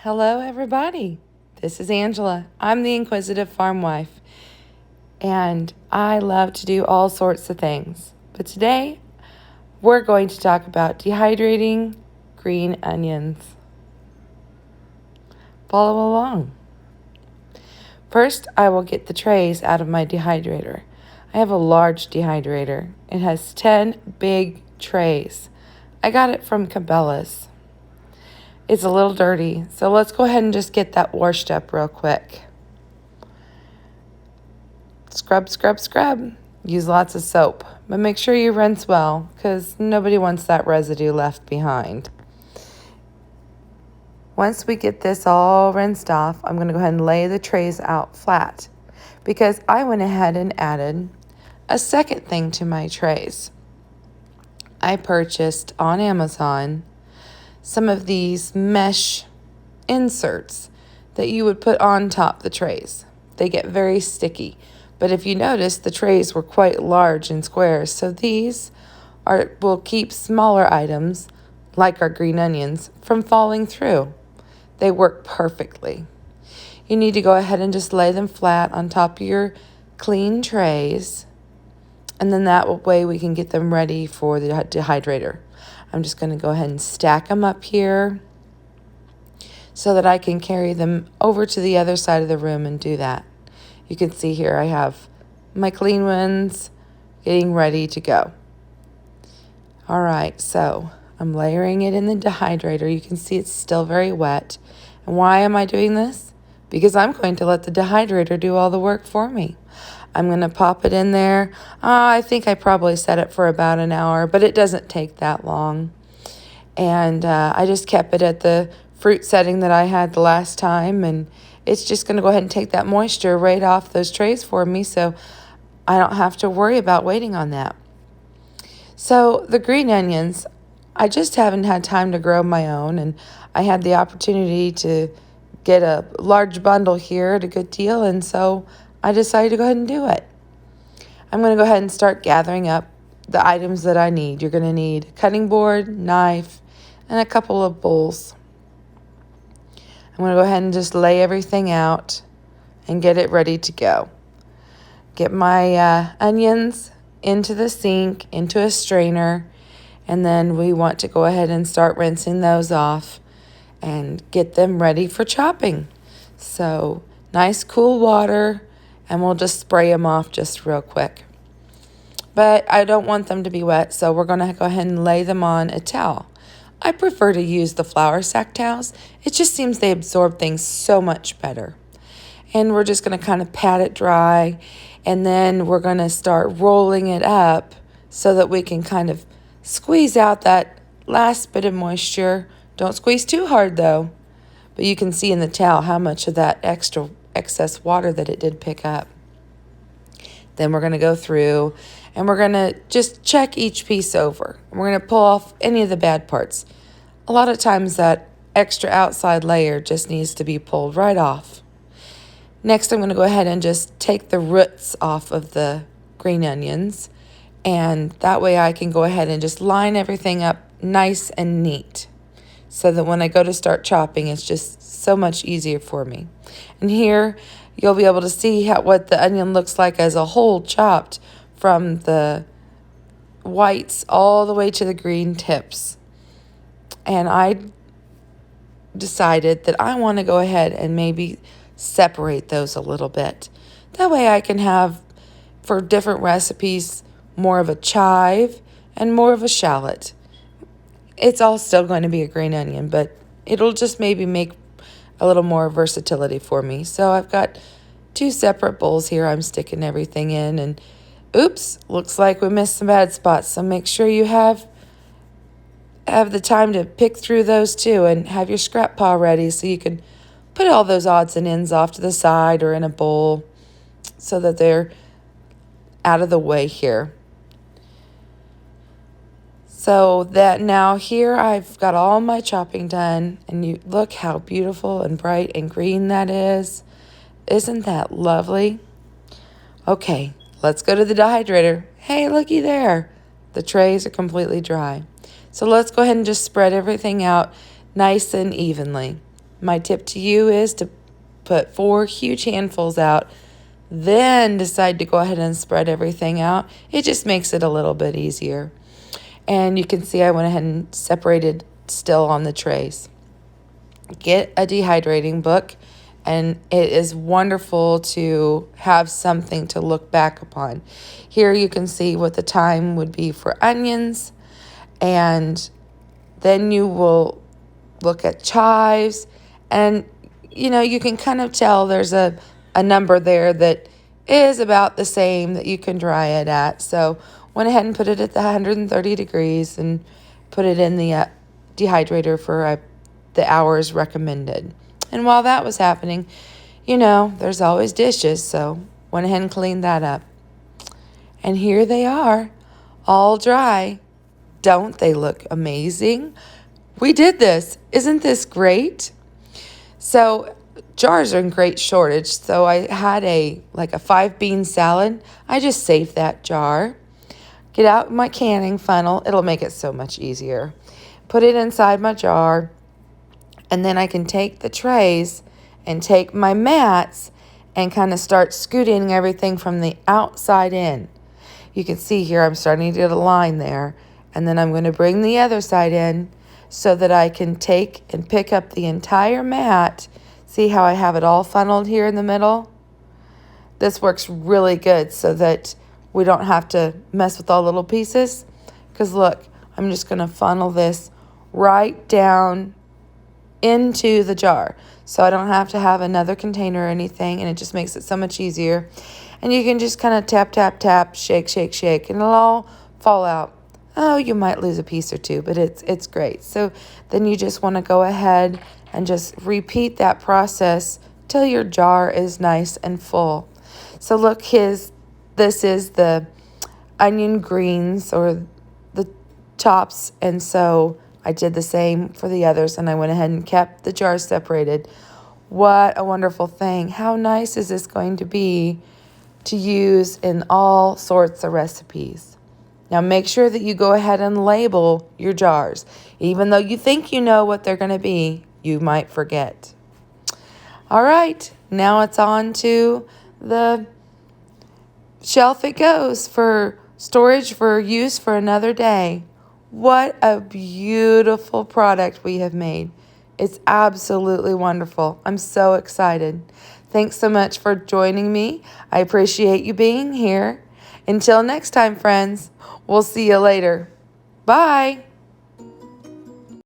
Hello, everybody. This is Angela. I'm the Inquisitive Farmwife, and I love to do all sorts of things. But today, we're going to talk about dehydrating green onions. Follow along. First, I will get the trays out of my dehydrator. I have a large dehydrator. It has 10 big trays. I got it from Cabela's. It's a little dirty, so let's go ahead and just get that washed up real quick. Scrub, scrub, scrub. Use lots of soap, but make sure you rinse well because nobody wants that residue left behind. Once we get this all rinsed off, I'm going to go ahead and lay the trays out flat because I went ahead and added a second thing to my trays. I purchased on Amazon some of these mesh inserts that you would put on top the trays. They get very sticky, but if you notice, the trays were quite large and square, so these will keep smaller items, like our green onions, from falling through. They work perfectly. You need to go ahead and just lay them flat on top of your clean trays, and then that way we can get them ready for the dehydrator. I'm just going to go ahead and stack them up here so that I can carry them over to the other side of the room and do that. You can see here I have my clean ones getting ready to go. All right, so I'm layering it in the dehydrator. You can see it's still very wet. And why am I doing this? Because I'm going to let the dehydrator do all the work for me. I'm going to pop it in there. I think I probably set it for about an hour, but it doesn't take that long. And I just kept it at the fruit setting that I had the last time, and it's just going to go ahead and take that moisture right off those trays for me, so I don't have to worry about waiting on that. So the green onions, I just haven't had time to grow my own, and I had the opportunity to get a large bundle here at a good deal, and so I decided to go ahead and do it. I'm going to go ahead and start gathering up the items that I need. You're going to need a cutting board, knife, and a couple of bowls. I'm going to go ahead and just lay everything out and get it ready to go. Get my onions into the sink, into a strainer, and then we want to go ahead and start rinsing those off and get them ready for chopping. So nice cool water, and we'll just spray them off just real quick. But I don't want them to be wet, so we're going to go ahead and lay them on a towel. I prefer to use the flour sack towels. It just seems they absorb things so much better. And we're just going to kind of pat it dry, and then we're going to start rolling it up so that we can kind of squeeze out that last bit of moisture. Don't squeeze too hard though, but you can see in the towel how much of that excess water that it did pick up. Then we're going to go through and we're going to just check each piece over. We're going to pull off any of the bad parts. A lot of times that extra outside layer just needs to be pulled right off. Next, I'm going to go ahead and just take the roots off of the green onions, and that way I can go ahead and just line everything up nice and neat so that when I go to start chopping, it's just so much easier for me. And here, you'll be able to see what the onion looks like as a whole chopped from the whites all the way to the green tips. And I decided that I want to go ahead and maybe separate those a little bit. That way I can have, for different recipes, more of a chive and more of a shallot. It's all still going to be a green onion, but it'll just maybe make a little more versatility for me. So I've got 2 separate bowls here I'm sticking everything in, and oops, looks like we missed some bad spots. So make sure you have the time to pick through those too, and have your scrap paw ready so you can put all those odds and ends off to the side or in a bowl so that they're out of the way here. So that now here I've got all my chopping done, and you look how beautiful and bright and green that is. Isn't that lovely? Okay, let's go to the dehydrator. Hey, looky there. The trays are completely dry. So let's go ahead and just spread everything out nice and evenly. My tip to you is to put 4 huge handfuls out, then decide to go ahead and spread everything out. It just makes it a little bit easier. And you can see I went ahead and separated still on the trays. Get a dehydrating book, and it is wonderful to have something to look back upon. Here you can see what the time would be for onions, and then you will look at chives, and you can kind of tell there's a number there that is about the same that you can dry it at. So went ahead and put it at the 130 degrees and put it in the dehydrator for the hours recommended. And while that was happening, there's always dishes, so went ahead and cleaned that up. And here they are, all dry. Don't they look amazing? We did this. Isn't this great? So jars are in great shortage. So I had a 5-bean salad. I just saved that jar. Get out my canning funnel. It'll make it so much easier. Put it inside my jar. And then I can take the trays and take my mats and kind of start scooting everything from the outside in. You can see here I'm starting to get a line there. And then I'm going to bring the other side in so that I can take and pick up the entire mat. See how I have it all funneled here in the middle? This works really good so that we don't have to mess with all little pieces. Because look, I'm just going to funnel this right down into the jar. So I don't have to have another container or anything, and it just makes it so much easier. And you can just kind of tap, tap, tap, shake, shake, shake, and it'll all fall out. Oh, you might lose a piece or two, but it's great. So then you just want to go ahead and just repeat that process till your jar is nice and full. So look, this is the onion greens or the tops, and so I did the same for the others, and I went ahead and kept the jars separated. What a wonderful thing. How nice is this going to be to use in all sorts of recipes? Now make sure that you go ahead and label your jars. Even though you think you know what they're going to be, you might forget. All right, now it's on to the shelf it goes for storage for use for another day. What a beautiful product we have made. It's absolutely wonderful. I'm so excited. Thanks so much for joining me. I appreciate you being here. Until next time, friends, we'll see you later. Bye.